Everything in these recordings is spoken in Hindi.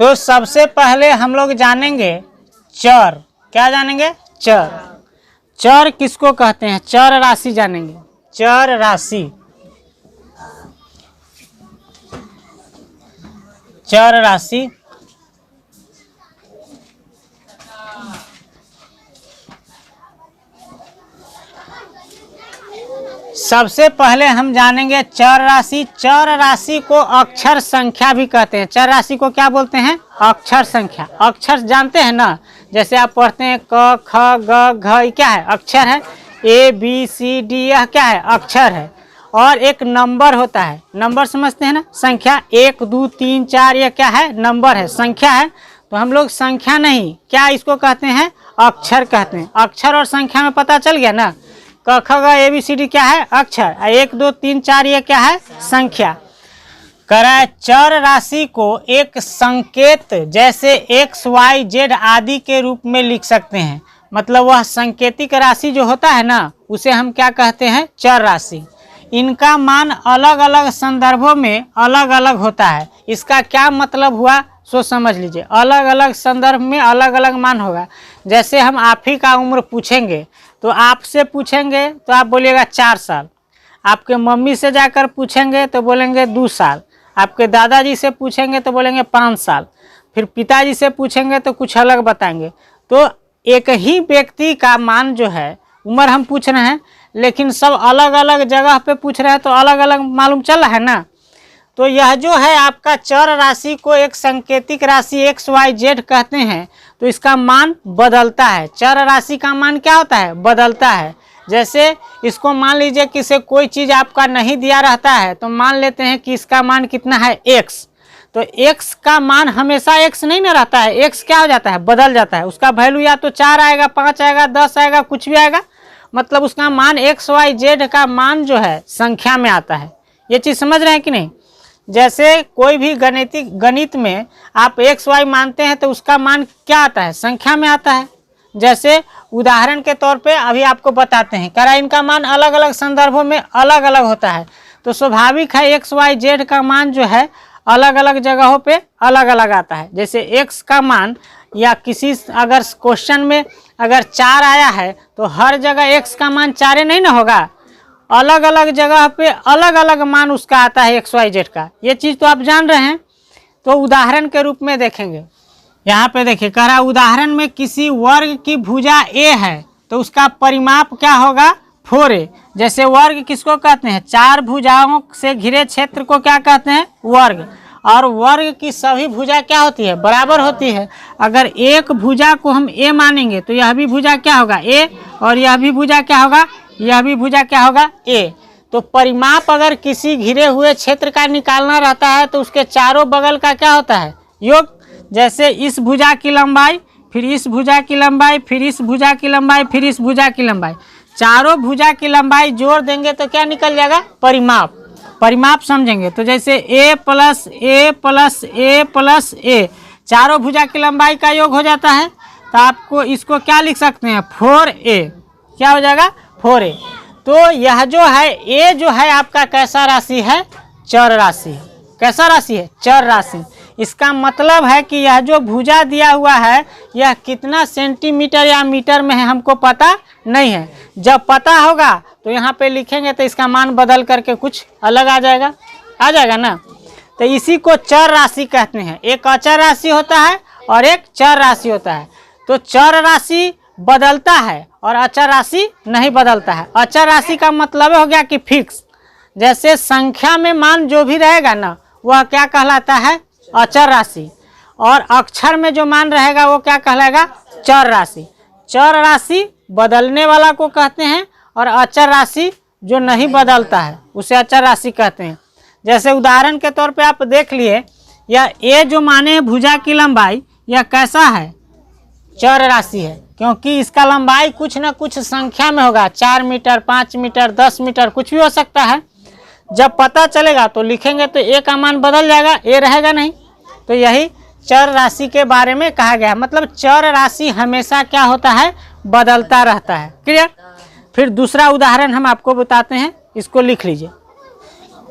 तो सबसे पहले हम लोग जानेंगे चर। क्या जानेंगे? चर। चर किसको कहते हैं? चर राशि जानेंगे। चर राशि, चर राशि सबसे पहले हम जानेंगे चर राशि। चर राशि को अक्षर संख्या भी कहते हैं। चर राशि को क्या बोलते हैं? अक्षर संख्या। अक्षर जानते हैं ना, जैसे आप पढ़ते हैं क ख ग घ, क्या है? अक्षर है। ए बी सी डी, यह क्या है? अक्षर है। और एक नंबर होता है। नंबर समझते हैं ना, संख्या 1 2 3 4, यह क्या है? नंबर है, संख्या है। तो हम लोग संख्या नहीं, क्या इसको कहते हैं? अक्षर कहते हैं। अक्षर और संख्या में पता चल गया ना। क ख ग ए बी सी डी क्या है? अक्षर। 1 2 3 4 ये क्या है? संख्या। कराए चर राशि को एक संकेत जैसे x y z आदि के रूप में लिख सकते हैं। मतलब वह संकेतिक राशि जो होता है ना, उसे हम क्या कहते हैं? चर राशि। इनका मान अलग अलग संदर्भों में अलग अलग होता है। इसका क्या मतलब हुआ सो समझ लीजिए। अलग अलग संदर्भ में अलग अलग मान होगा। जैसे हम आप ही का उम्र पूछेंगे तो आपसे पूछेंगे तो आप बोलिएगा 4 साल। आपके मम्मी से जाकर पूछेंगे तो बोलेंगे 2 साल। आपके दादाजी से पूछेंगे तो बोलेंगे 5 साल। फिर पिताजी से पूछेंगे तो कुछ अलग बताएंगे। तो एक ही व्यक्ति का मान जो है, उम्र हम पूछ रहे हैं, लेकिन सब अलग अलग जगह पे पूछ रहे हैं तो अलग अलग मालूम चल रहा है ना। तो यह जो है आपका चर राशि को एक संकेतिक राशि x y z कहते हैं। तो इसका मान बदलता है। चर राशि का मान क्या होता है? बदलता है। जैसे इसको मान लीजिए कि से कोई चीज़ आपका नहीं दिया रहता है, तो मान लेते हैं कि इसका मान कितना है? x। तो x का मान हमेशा x नहीं ना रहता है। x क्या हो जाता है? बदल जाता है। उसका वैल्यू या तो 4 आएगा, 5 आएगा, 10 आएगा, कुछ भी आएगा। मतलब उसका मान x y z का मान जो है संख्या में आता है। ये चीज़ समझ रहे हैं कि नहीं? जैसे कोई भी गणित में आप x y मानते हैं तो उसका मान क्या आता है? संख्या में आता है। जैसे उदाहरण के तौर पे अभी आपको बताते हैं, करा इनका मान अलग अलग संदर्भों में अलग अलग होता है। तो स्वाभाविक है x y z का मान जो है अलग अलग जगहों पे अलग अलग आता है। जैसे x का मान या किसी अगर क्वेश्चन में अगर 4 आया है तो हर जगह x का मान 4 नहीं ना होगा। अलग अलग जगह पे अलग अलग मान उसका आता है x y z का। ये चीज़ तो आप जान रहे हैं। तो उदाहरण के रूप में देखेंगे, यहाँ पे देखिए कह रहा उदाहरण में किसी वर्ग की भुजा a है तो उसका परिमाप क्या होगा? 4a। जैसे वर्ग किसको कहते हैं? 4 भुजाओं से घिरे क्षेत्र को क्या कहते हैं? वर्ग। और वर्ग की सभी भुजा क्या होती है? बराबर होती है। अगर एक भुजा को हम a मानेंगे तो यह भी भुजा क्या होगा? a, और यह भी भुजा क्या होगा? यह भी भुजा क्या होगा? a। तो परिमाप अगर किसी घिरे हुए क्षेत्र का निकालना रहता है तो उसके चारों बगल का क्या होता है? योग। जैसे इस भुजा की लंबाई, फिर इस भुजा की लंबाई, फिर इस भुजा की लंबाई, फिर इस भुजा की लंबाई, चारों भुजा की लंबाई जोड़ देंगे तो क्या निकल जाएगा? परिमाप। परिमाप समझेंगे तो जैसे a plus a plus a plus a, चारों भुजा की लंबाई का योग हो जाता है। तो आपको इसको क्या लिख सकते हैं? 4a। क्या हो जाएगा? 4a। तो यह जो है a जो है आपका कैसा राशि है? चर राशि। कैसा राशि है? चर राशि। इसका मतलब है कि यह जो भुजा दिया हुआ है यह कितना सेंटीमीटर या मीटर में है हमको पता नहीं है। जब पता होगा तो यहाँ पे लिखेंगे तो इसका मान बदल करके कुछ अलग आ जाएगा ना। तो इसी को चर राशि कहते हैं। एक अचर राशि होता है और एक चर राशि होता है। तो चर राशि बदलता है और अचर राशि नहीं बदलता है। अचर राशि का मतलब हो गया कि फिक्स। जैसे संख्या में मान जो भी रहेगा ना वह क्या कहलाता है? अचर राशि। और अक्षर में जो मान रहेगा वो क्या कहलाएगा? चर राशि। चर राशि बदलने वाला को कहते हैं और अचर राशि जो नहीं बदलता है उसे अचर राशि कहते हैं। जैसे उदाहरण के तौर पे आप देख लिए, यह a जो माने भुजा की लंबाई, यह कैसा है? चर राशि है, क्योंकि इसका लंबाई कुछ न कुछ संख्या में होगा। 4 मीटर, 5 मीटर, 10 मीटर, कुछ भी हो सकता है। जब पता चलेगा तो लिखेंगे तो a का मान बदल जाएगा, a रहेगा नहीं। तो यही चर राशि के बारे में कहा गया। मतलब चर राशि हमेशा क्या होता है? बदलता रहता है। क्लियर? फिर दूसरा उदाहरण हम आपको बताते हैं, इसको लिख लीजिए।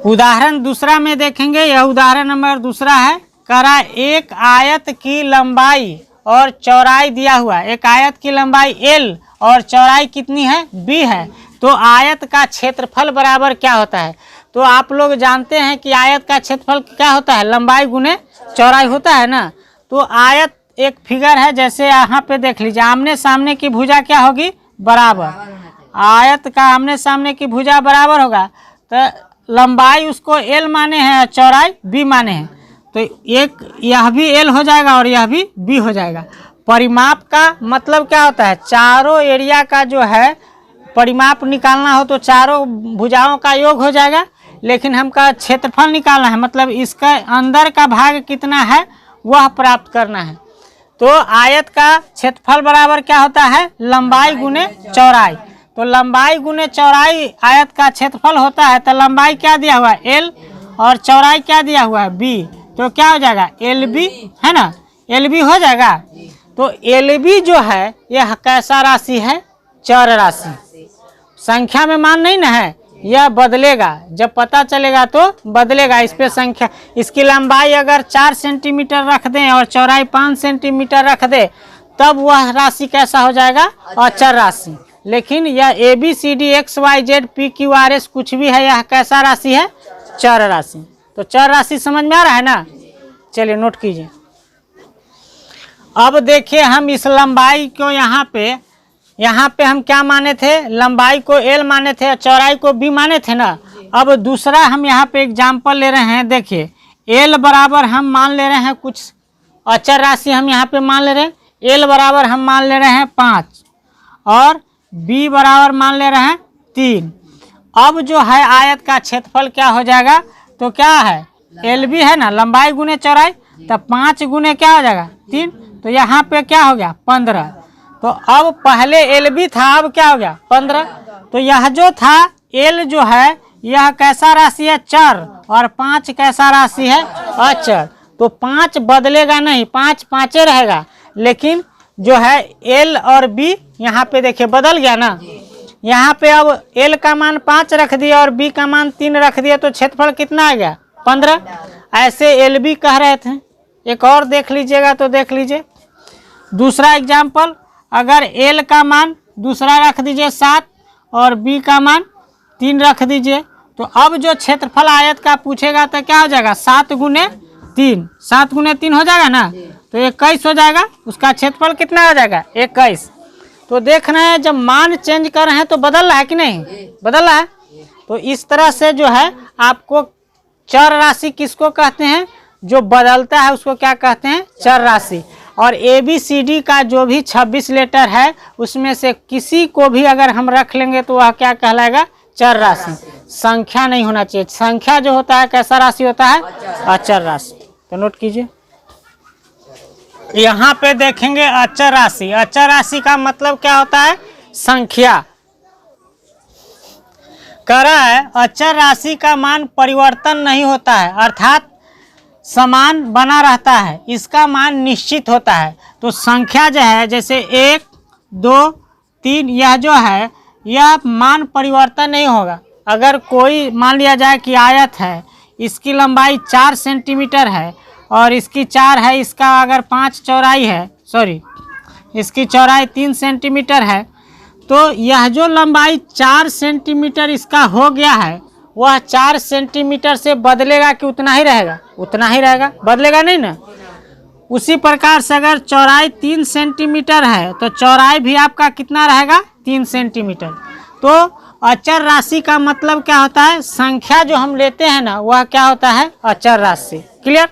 उदाहरण दूसरा में देखेंगे, यह उदाहरण नंबर दूसरा है। करा एक आयत की लंबाई और चौड़ाई दिया हुआ है। एक आयत की लंबाई L और चौड़ाई कितनी है B है। तो आयत का क्षेत्रफल बराबर क्या होता है? तो आप लोग जानते हैं कि आयत का क्षेत्रफल क्या होता है, लंबाई गुने चौड़ाई होता है ना। तो आयत एक फिगर है, जैसे यहाँ पे देख लीजिए, आमने सामने की भुजा क्या होगी, बराबर। आयत का आमने सामने की भुजा बराबर होगा, तो लंबाई उसको L माने हैं, चौड़ाई B माने हैं, तो एक यह भी L हो जाएगा और यह भी B हो जाएगा। परिमाप का मतलब क्या होता है, चारों एरिया का जो है परिमाप निकालना हो तो चारों भुजाओं का योग हो जाएगा, लेकिन हमका क्षेत्रफल निकालना है, मतलब इसका अंदर का भाग कितना है वह प्राप्त करना है। तो आयत का क्षेत्रफल बराबर क्या होता है, लंबाई गुने चौड़ाई। तो लंबाई गुने चौड़ाई आयत का क्षेत्रफल होता है। तो लंबाई क्या दिया हुआ है L और चौड़ाई क्या दिया हुआ है B, तो क्या हो जाएगा LB, है ना, LB हो जाएगा। तो LB जो है यह कैसा राशि है, चर राशि। संख्या में मान नहीं ना है, यह बदलेगा, जब पता चलेगा तो बदलेगा। इस पे संख्या, इसकी लंबाई अगर 4 सेंटीमीटर रख दें और चौड़ाई 5 सेंटीमीटर रख दे, तब वह राशि कैसा हो जाएगा, अचर राशि। लेकिन यह ABCD XYZ PQRS कुछ भी है, यह कैसा राशि है, चर राशि। तो चर राशि समझ में आ रहा है ना, चलिए नोट कीजिए। अब देखिए हम इस लंबाई को यहाँ पे हम क्या माने थे, लंबाई को L माने थे, चौड़ाई को B माने थे ना। अब दूसरा हम यहाँ पे एग्जाम्पल ले रहे हैं, देखिए L बराबर हम मान ले रहे हैं कुछ अचर राशि, हम यहाँ पे मान ले रहे हैं L बराबर हम मान ले रहे हैं 5 और B बराबर मान ले रहे हैं 3। अब जो है आयत का क्षेत्रफल क्या हो जाएगा, तो क्या है LB है ना, लंबाई गुने चौड़ाई, तब 5 गुने क्या हो जाएगा 3, तो यहाँ पे क्या हो गया 15। तो अब पहले LB था, अब क्या हो गया 15। तो यह जो था L जो है यह कैसा राशि है, चर, और 5 कैसा राशि है, अचर। तो 5 बदलेगा नहीं, 5 5 रहेगा, लेकिन जो है L और B यहाँ पे देखिए बदल गया ना। यहाँ पे अब L का मान 5 रख दिया और B का मान 3 रख दिया, तो क्षेत्रफल कितना आ गया 15। ऐसे LB कह रहे थे। एक और देख लीजिएगा, तो देख लीजिए दूसरा एग्जाम्पल, अगर L का मान दूसरा रख दीजिए 7 और B का मान 3 रख दीजिए, तो अब जो क्षेत्रफल आयत का पूछेगा तो क्या हो जाएगा, 7 गुने 3, 7 गुने 3 हो जाएगा ना, तो 21 हो जाएगा। उसका क्षेत्रफल कितना हो जाएगा 21। तो देख रहे हैं जब मान चेंज कर रहे हैं तो बदल रहा है कि नहीं, बदल रहा है। तो इस तरह से जो है आपको चर राशि किसको कहते हैं, जो बदलता है उसको क्या कहते हैं, चर राशि। और ABCD का जो भी 26 लेटर है उसमें से किसी को भी अगर हम रख लेंगे तो वह क्या कहलाएगा, चर राशि। संख्या नहीं होना चाहिए, संख्या जो होता है कैसा राशि होता है, अचर राशि। तो नोट कीजिए, यहाँ पे देखेंगे अचर राशि। अचर राशि का मतलब क्या होता है, संख्या। कह रहा है अचर राशि का मान परिवर्तन नहीं होता है, अर्थात समान बना रहता है, इसका मान निश्चित होता है। तो संख्या जो है जैसे 1 2 3, यह जो है यह मान परिवर्तन नहीं होगा। अगर कोई मान लिया जाए कि आयत है, इसकी लंबाई 4 सेंटीमीटर है और इसकी 4 है, इसका अगर 5 चौड़ाई है, सॉरी इसकी चौड़ाई 3 सेंटीमीटर है, तो यह जो लंबाई 4 सेंटीमीटर इसका हो गया है, वह 4 सेंटीमीटर से बदलेगा कि उतना ही रहेगा, उतना ही रहेगा, बदलेगा नहीं ना। उसी प्रकार से अगर चौड़ाई 3 सेंटीमीटर है तो चौड़ाई भी आपका कितना रहेगा, 3 सेंटीमीटर। तो अचर राशि का मतलब क्या होता है, संख्या जो हम लेते हैं ना वह क्या होता है, अचर राशि। क्लियर।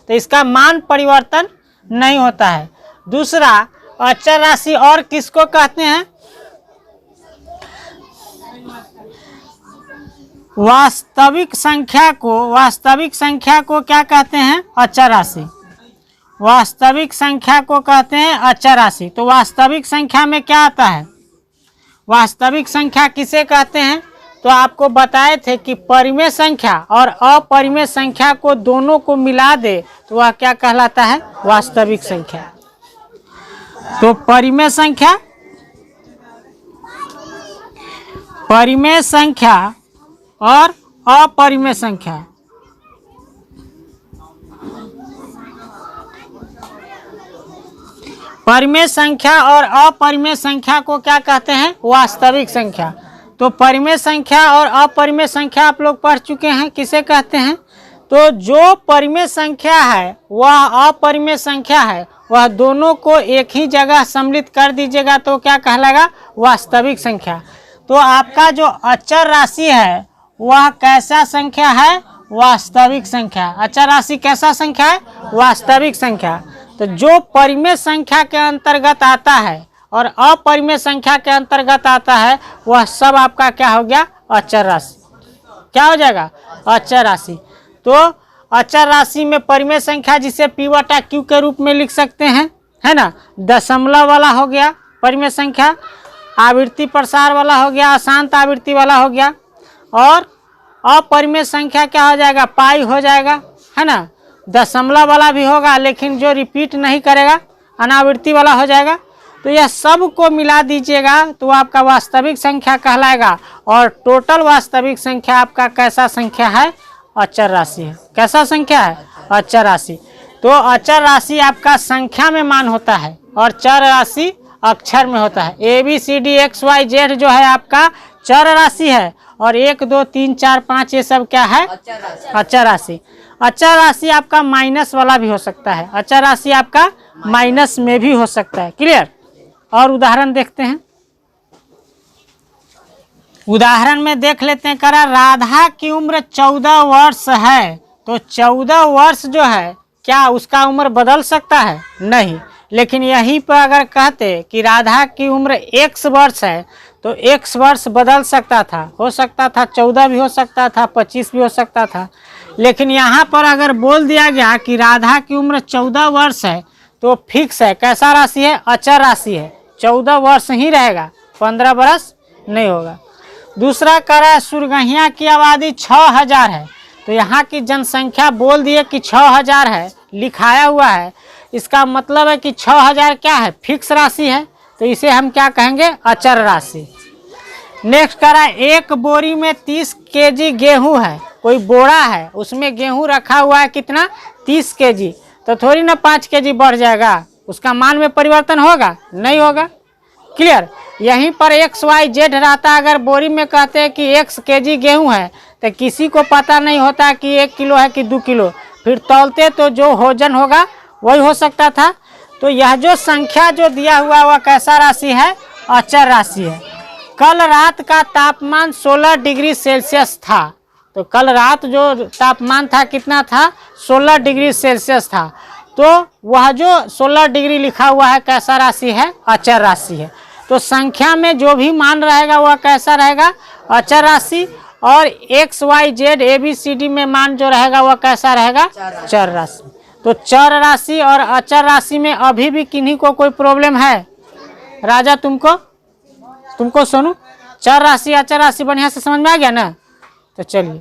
तो इसका मान परिवर्तन नहीं होता है। दूसरा अचर राशि और किसको कहते हैं, वास्तविक संख्या को क्या कहते हैं, अचर राशि। वास्तविक संख्या को कहते हैं अचर राशि। तो वास्तविक संख्या में क्या आता है, वास्तविक संख्या किसे कहते हैं, तो आपको बताए थे कि परिमेय संख्या और अपरिमेय संख्या को दोनों को मिला दे तो वह क्या कहलाता है, वास्तविक संख्या। तो परिमेय संख्या और अपरिमेय संख्या, परिमेय संख्या और अपरिमेय संख्या को क्या कहते हैं? वास्तविक संख्या। तो परिमेय संख्या और अपरिमेय संख्या आप लोग पढ़ चुके हैं, किसे कहते हैं? तो जो परिमेय संख्या है वह अपरिमेय संख्या है, वह दोनों को एक ही जगह सम्मिलित कर दीजिएगा तो क्या कहलाएगा? वास्तविक संख्या। तो आपका जो अचर राशि है वह कैसा संख्या है? वास्तविक संख्या। अचर राशि कैसा संख्या है? वास्तविक संख्या। तो जो परिमेय संख्या के अंतर्गत आता है और अपरिमेय संख्या के अंतर्गत आता है वह सब आपका क्या हो गया? अचर राशि। क्या हो जाएगा? अचर राशि। तो अचर राशि में परिमेय संख्या जिसे P बटा Q के रूप में लिख सकते हैं, है ना। दशमलव वाला हो गया परिमेय संख्या, आवृत्ति प्रसार वाला हो गया, अशांत आवृत्ति वाला हो गया, और अपरिमेय संख्या क्या हो जाएगा? पाई हो जाएगा, है ना। दशमलव वाला भी होगा लेकिन जो रिपीट नहीं करेगा, अनावृत्ति वाला हो जाएगा। तो यह सब को मिला दीजिएगा तो आपका वास्तविक संख्या कहलाएगा। और टोटल वास्तविक संख्या आपका कैसा संख्या है? अचर राशि है। कैसा संख्या है? अचर राशि। तो अचर राशि आपका संख्या में मान होता है और चर राशि अक्षर में होता है। ABCD XY Z जो है आपका चर राशि है और 1 2 3 4 5 ये सब क्या है? अचर राशि। अचर राशि आपका माइनस वाला भी हो सकता है, अचर राशि आपका माइनस में भी हो सकता है। क्लियर? और उदाहरण देखते हैं। उदाहरण में देख लेते हैं। करा राधा की उम्र 14 वर्ष है, तो 14 वर्ष जो है क्या उसका उम्र बदल सकता है? नहीं। लेकिन यहीं पर अगर कहते कि राधा की उम्र x वर्ष है तो x वर्ष बदल सकता था, हो सकता था 14 भी हो सकता था, 25 भी हो सकता था। लेकिन यहाँ पर अगर बोल दिया गया कि राधा की उम्र 14 वर्ष है तो फिक्स है। कैसा राशि है? अचर राशि है, 14 वर्ष ही रहेगा, 15 वर्ष नहीं होगा। दूसरा कह रहा है सुरगहिया की आबादी 6000 है, तो यहाँ की जनसंख्या बोल दिए कि 6000 है, लिखाया हुआ है। इसका मतलब है कि 6000 क्या है? फिक्स राशि है, तो इसे हम क्या कहेंगे? अचर राशि। नेक्स्ट कह रहा है एक बोरी में 30 केजी गेहूं है, कोई बोरा है उसमें गेहूं रखा हुआ है, कितना? 30 केजी। तो थोड़ी ना 5 केजी बढ़ जाएगा, उसका मान में परिवर्तन होगा? नहीं होगा। क्लियर? यहीं पर XYZ रहता, अगर बोरी में कहते हैं कि x केजी गेहूं है तो किसी को पता नहीं होता कि 1 किलो है कि 2 किलो, फिर तौलते तो जो वजन होगा वही हो सकता था। तो यह जो संख्या जो दिया हुआ वह कैसा राशि है? अचर राशि है। कल रात का तापमान 16 डिग्री सेल्सियस था, तो कल रात जो तापमान था कितना था? 16 डिग्री सेल्सियस था। तो वह जो 16 डिग्री लिखा हुआ है कैसा राशि है? अचर राशि है। तो संख्या में जो भी मान रहेगा वह कैसा रहेगा? अचर राशि। और XYZ ABCD में मान जो रहेगा वह कैसा रहेगा? चर राशि। तो चर राशि और अचर राशि में अभी भी किन्हीं को कोई प्रॉब्लम है? राजा तुमको सोनू, चर राशि अचर राशि बढ़िया से समझ में आ गया ना? तो चलिए